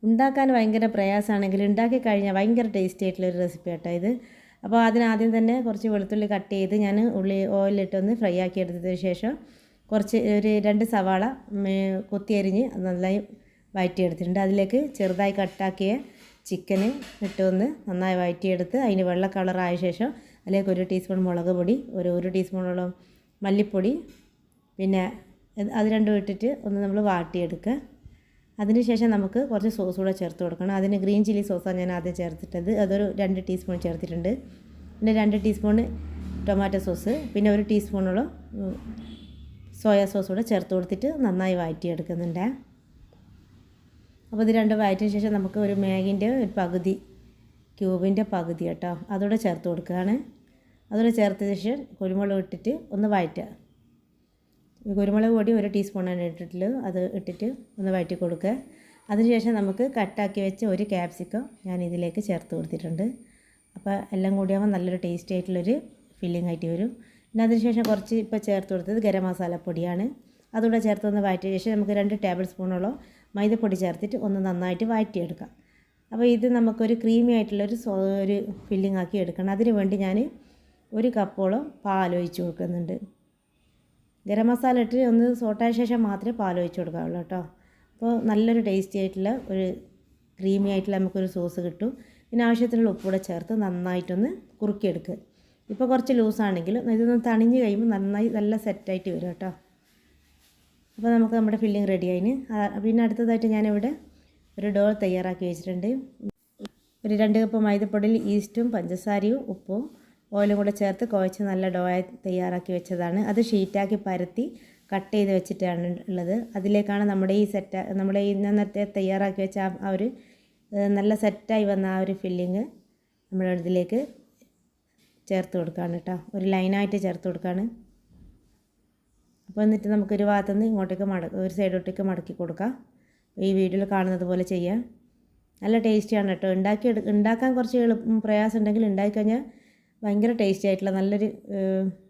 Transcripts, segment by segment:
ഉണ്ടാക്കാൻ ഭയങ്കര പ്രയാസമാണെങ്കിൽ ഉണ്ടാക്കി കഴിഞ്ഞാൽ ഭയങ്കര ടേസ്റ്റി ആയിട്ടുള്ളൊരു റെസിപ്പി കേട്ടോ ഇത്. അപ്പോൾ അതിനാദ്യം തന്നെ കുറച്ച് വെളുത്തുള്ളി കട്ട് ചെയ്ത് ഞാൻ ഓയിലിട്ടൊന്ന് ഫ്രൈ ആക്കി എടുത്തതിന് ശേഷം കുറച്ച് ഒരു 2 സവാള കൊത്തിയരിഞ്ഞ് നന്നായി വഴറ്റിയെടുത്തിട്ടുണ്ട്. അതിലേക്ക് ചെറുതായി കട്ടാക്കിയ ചിക്കന് ഇട്ടൊന്ന് നന്നായി വഴറ്റിയെടുത്ത് അതിന് വെള്ള കളറായ ശേഷം അതിലേക്ക് 1 ടീസ്പൂൺ മുളക് പൊടി, ഒരു ടീസ്പൂണോളം മല്ലിപ്പൊടി, പിന്നെ അത് രണ്ടും ഇട്ടിട്ട് ഒന്ന് നമ്മൾ വാട്ടിയെടുക്കുക. അതിനുശേഷം നമുക്ക് കുറച്ച് സോസ് കൂടെ ചേർത്ത് കൊടുക്കണം. അതിന് ഗ്രീൻ ചില്ലി സോസാണ് ഞാൻ ആദ്യം ചേർത്തിട്ടത്. അതൊരു 2 ടീസ്പൂൺ ചേർത്തിട്ടുണ്ട്. പിന്നെ 2 ടീസ്പൂൺ ടൊമാറ്റോ സോസ്, പിന്നെ 1 ടീസ്പൂണോളം സോയാ സോസ് കൂടെ ചേർത്ത് കൊടുത്തിട്ട് നന്നായി വഴറ്റിയെടുക്കുന്നുണ്ട്. അപ്പോൾ ഇത് രണ്ടും വഴറ്റിയ ശേഷം നമുക്ക് ഒരു മാഗിൻ്റെ ഒരു പകുതി, ക്യൂബിൻ്റെ പകുതി കേട്ടോ, അതോടെ ചേർത്ത് കൊടുക്കുകയാണ്. അതോടെ ചേർത്ത ശേഷം കുരുമുളക് ഇട്ടിട്ട് ഒന്ന് വഴറ്റുക. കുരുമുളക് പൊടി 1 ടീസ്പൂണാണ് ഇട്ടിട്ടുള്ളത്. അത് ഇട്ടിട്ട് ഒന്ന് വഴറ്റി കൊടുക്കുക. അതിനുശേഷം നമുക്ക് കട്ടാക്കി വെച്ച ഒരു ക്യാപ്സിക്കം ഞാൻ ഇതിലേക്ക് ചേർത്ത് കൊടുത്തിട്ടുണ്ട്. അപ്പോൾ എല്ലാം കൂടിയാകുമ്പോൾ നല്ലൊരു ടേസ്റ്റി ആയിട്ടുള്ളൊരു ഫില്ലിംഗ് ആയിട്ട് വരും. പിന്നെ അതിനുശേഷം കുറച്ച് ഇപ്പോൾ ചേർത്ത് കൊടുത്തത് ഗരം മസാലപ്പൊടിയാണ്. അതുകൂടെ ചേർത്തൊന്ന് വഴറ്റിയ ശേഷം നമുക്ക് 2 ടേബിൾ സ്പൂണോളം മൈദപ്പൊടി ചേർത്തിട്ട് ഒന്ന് നന്നായിട്ട് വഴറ്റിയെടുക്കാം. അപ്പോൾ ഇത് നമുക്കൊരു ക്രീമി ആയിട്ടുള്ളൊരു ഒരു ഫില്ലിംഗ് ആക്കി എടുക്കണം. അതിന് വേണ്ടി ഞാൻ 1 കപ്പോളം പാലൊഴിച്ച് കൊടുക്കുന്നുണ്ട്. ഗരം മസാല ഇട്ട് ഒന്ന് സോട്ടായ ശേഷം മാത്രമേ പാലൊഴിച്ച് കൊടുക്കാവുള്ളൂ കേട്ടോ. അപ്പോൾ നല്ലൊരു ടേസ്റ്റി ആയിട്ടുള്ള ഒരു ക്രീമി ആയിട്ടുള്ള നമുക്കൊരു സോസ് കിട്ടും. പിന്നെ ആവശ്യത്തിനുള്ള ഉപ്പൂടെ ചേർത്ത് നന്നായിട്ടൊന്ന് കുറുക്കിയെടുക്കുക. ഇപ്പോൾ കുറച്ച് ലൂസാണെങ്കിലും ഇതൊന്ന് തണിഞ്ഞ് കഴിയുമ്പോൾ നല്ല സെറ്റായിട്ട് വരും കേട്ടോ. അപ്പോൾ നമുക്ക് നമ്മുടെ ഫില്ലിങ് റെഡി ആയിന്. പിന്നെ അടുത്തതായിട്ട് ഞാനിവിടെ ഒരു ഡോ തയ്യാറാക്കി വെച്ചിട്ടുണ്ട്. ഒരു 2 കപ്പ് മൈദപ്പൊടിയിൽ ഈസ്റ്റും പഞ്ചസാരയും ഉപ്പും ഓയിലും കൂടെ ചേർത്ത് കുഴച്ച് നല്ല ഡോ തയ്യാറാക്കി വെച്ചതാണ്. അത് ഷീറ്റാക്കി പരത്തി കട്ട് ചെയ്ത് വെച്ചിട്ടാണ് ഉള്ളത്. അതിലേക്കാണ് നമ്മുടെ ഈ നേരത്തെ തയ്യാറാക്കി വെച്ച ആ ഒരു നല്ല സെറ്റായി വന്ന ആ ഒരു ഫില്ലിങ് നമ്മുടെ ഇതിലേക്ക് ചേർത്ത് കൊടുക്കുകയാണ് കേട്ടോ. ഒരു ലൈനായിട്ട് ചേർത്ത് കൊടുക്കുകയാണ്. അപ്പോൾ എന്നിട്ട് നമുക്കൊരു ഭാഗത്തുനിന്ന് ഇങ്ങോട്ടേക്ക് ഒരു സൈഡോട്ടേക്ക് മടക്കി കൊടുക്കാം. ഈ വീഡിയോയിൽ കാണുന്നത് പോലെ ചെയ്യാം. നല്ല ടേസ്റ്റിയാണ് കേട്ടോ. ഉണ്ടാക്കാൻ കുറച്ച് പ്രയാസം ഉണ്ടെങ്കിൽ ഉണ്ടാക്കിക്കഴിഞ്ഞാൽ ഭയങ്കര ടേസ്റ്റി ആയിട്ടുള്ള നല്ലൊരു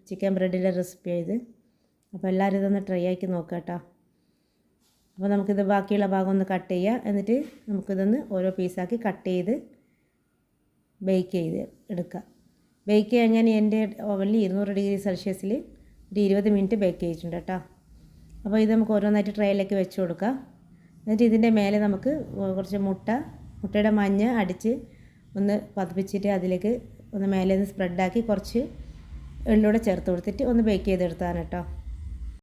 ചിക്കൻ ബ്രെഡിൻ്റെ റെസിപ്പിയാണ് ഇത്. അപ്പോൾ എല്ലാവരും ഇതൊന്ന് ട്രൈ ആക്കി നോക്കുക കേട്ടോ. അപ്പോൾ നമുക്കിത് ബാക്കിയുള്ള ഭാഗം ഒന്ന് കട്ട് ചെയ്യുക. എന്നിട്ട് നമുക്കിതൊന്ന് ഓരോ പീസാക്കി കട്ട് ചെയ്ത് ബേക്ക് ചെയ്ത് എടുക്കുക. ബേക്ക് ചെയ്യാൻ ഞാൻ എൻ്റെ ഓവനിൽ 200 ഡിഗ്രി സെൽഷ്യസിൽ ഒരു 20 മിനിറ്റ് ബേക്ക് ചെയ്തിട്ടുണ്ട് കേട്ടോ. അപ്പോൾ ഇത് നമുക്ക് ഓരോന്നായിട്ട് ട്രേയിലേക്ക് വെച്ച് കൊടുക്കാം. എന്നിട്ട് ഇതിൻ്റെ മേലെ നമുക്ക് കുറച്ച് മുട്ടയുടെ മഞ്ഞ അടിച്ച് ഒന്ന് പതിപ്പിച്ചിട്ട് അതിലേക്ക് ഒന്ന് മേലെ നിന്ന് സ്പ്രെഡാക്കി കുറച്ച് എള്ളൂടെ ചേർത്ത് കൊടുത്തിട്ട് ഒന്ന് ബേക്ക് ചെയ്തെടുത്താണ് കേട്ടോ.